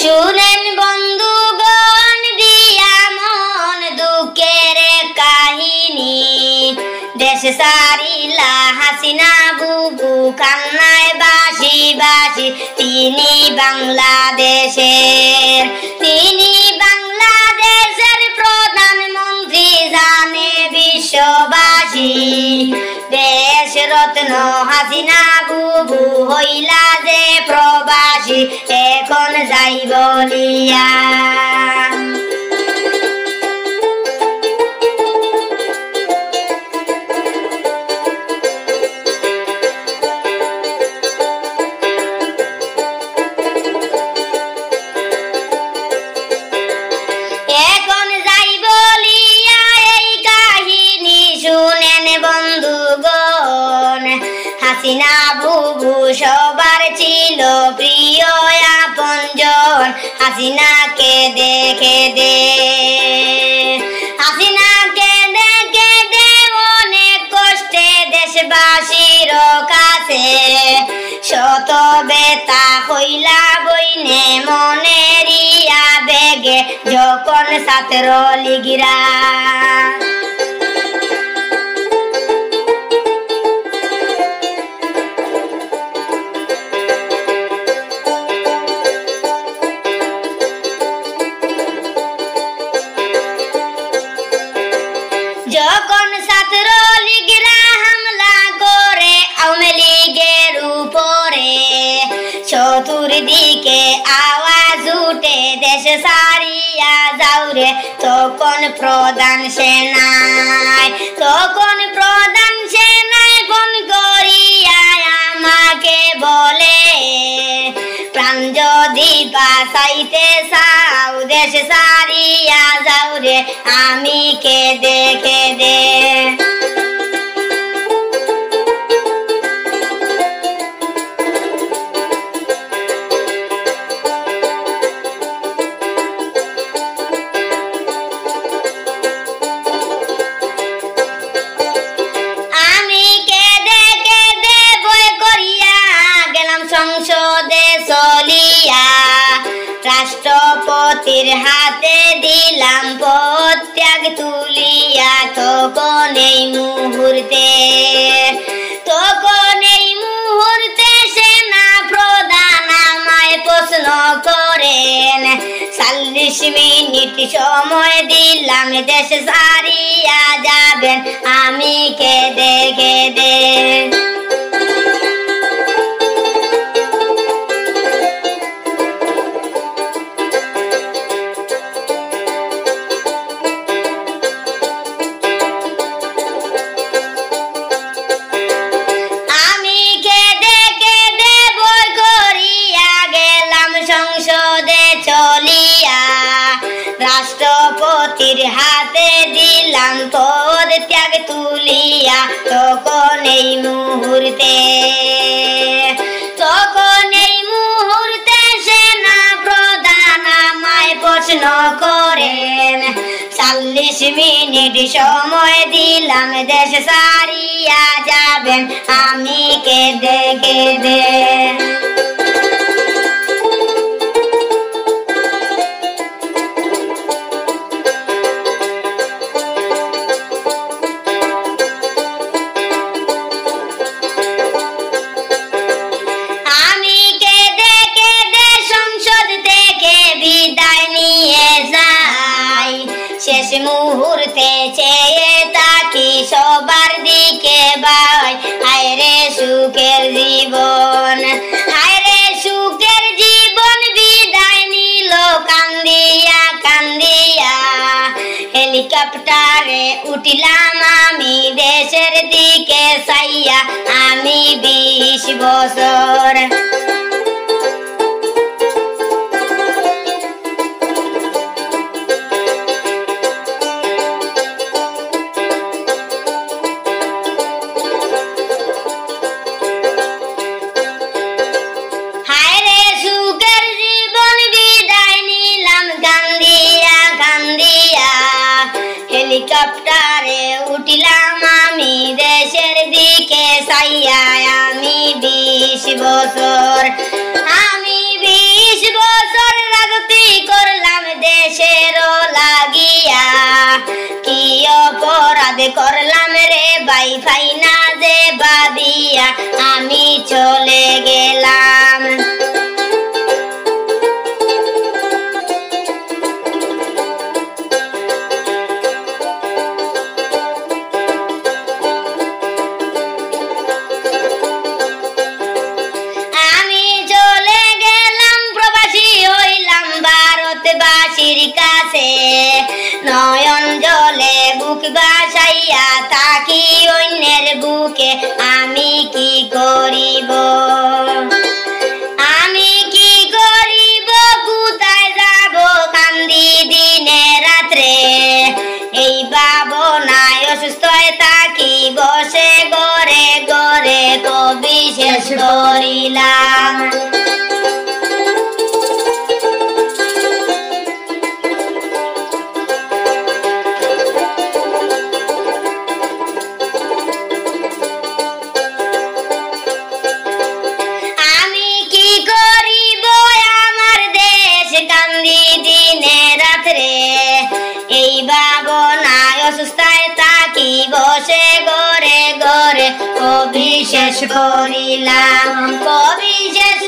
শুনেন বন্ধুগণ দিয়া মন দুঃখের কাহিনী, দেশ সারিলা হাসিনা বুবু কান্নায় বাসি বাসি। তিনি বাংলাদেশের প্রধানমন্ত্রী জানে বিশ্ববাসী। দেশ রত্ন হাসিনা বুবু হইলা যে প্রবাসী, এখন যাই বলিয়া। এখন যাই বলিয়া এই কাহিনী শুনেন বন্ধুগণ। হাসিনা বুবু সবার ছিল প্রিয় আপনজন, হাসিনাকে দেখে দে অনেক কষ্টে দেশবাসীর কাছে। শত বেতা হইলা বইনে মনের আবেগে, যখন ছাত্রলীগরা হামলা করে আওয়ামী লীগের উপরে, চতুর্দিকে আওয়াজ উঠে দেশ সারিয়া যাও রে। তখন প্রধান সেনায় ফোন করিয়া আমাকে বলে, প্রাণ যদি বাঁচাইতে চাও দেশ সারিয়া যাও রে, আমি কে দেখে দে। সংসদে চলিয়া রাষ্ট্রপতির হাতে দিলাম পদত্যাগ তুলিয়া। তখন এই মুহূর্তে সেনা প্রধান আমায় প্রশ্ন করেন, 40 মিনিট সময় দিলাম দেশ সারিয়া যাবেন, আমি কে দেখে দে। রাষ্ট্রপতির হাতে দিলাম পদত্যাগ তুলিয়া। তখন এই মুহূর্তে সেনা প্রধান আমায় প্রশ্ন করেন, 40 মিনিট সময় দিলাম দেশ সারিয়া যাবেন, আমি কে দেখে দে। শেষ মুহূর্তে চেয়ে তাকি সবার দিকে ভাই, হায় রে সুখের জীবন বিদায় নিল কান্দিয়া কান্দিয়া। হেলিকপ্টারে উঠিলাম আমি দেশের দিকে চাইয়া, আমি 20 বছর হেলিকপ্টারে উঠিলাম আমি দেশের দিকে চাইয়া। আমি 20 বছর রাগ কি অপরাধ করলাম রে ভাই ভাই না যে বাদিয়া আমি চলে গেলাম। আমি চলে গেলাম প্রবাসী হইলাম ভারতবাসীর কাছে, নয়ন জলে বুক বাসাইয়া থাকি অন্যের বুকে আমি কি করিব, আমি কি করিব কোথায় যাব কান্দি দিনে রাত্রে, এই ভাবনায় অসুস্থ থাকি বসে ঘরে ঘরে কবি শেষ করিলাম। আমি কি করিব আমার দেশ কান্দি দিনে রাত্রে, এই ভাবনায় অসুস্থায় থাকি বসে ঘরে ঘরে কবি শেষ করিলাম, কবি শেষ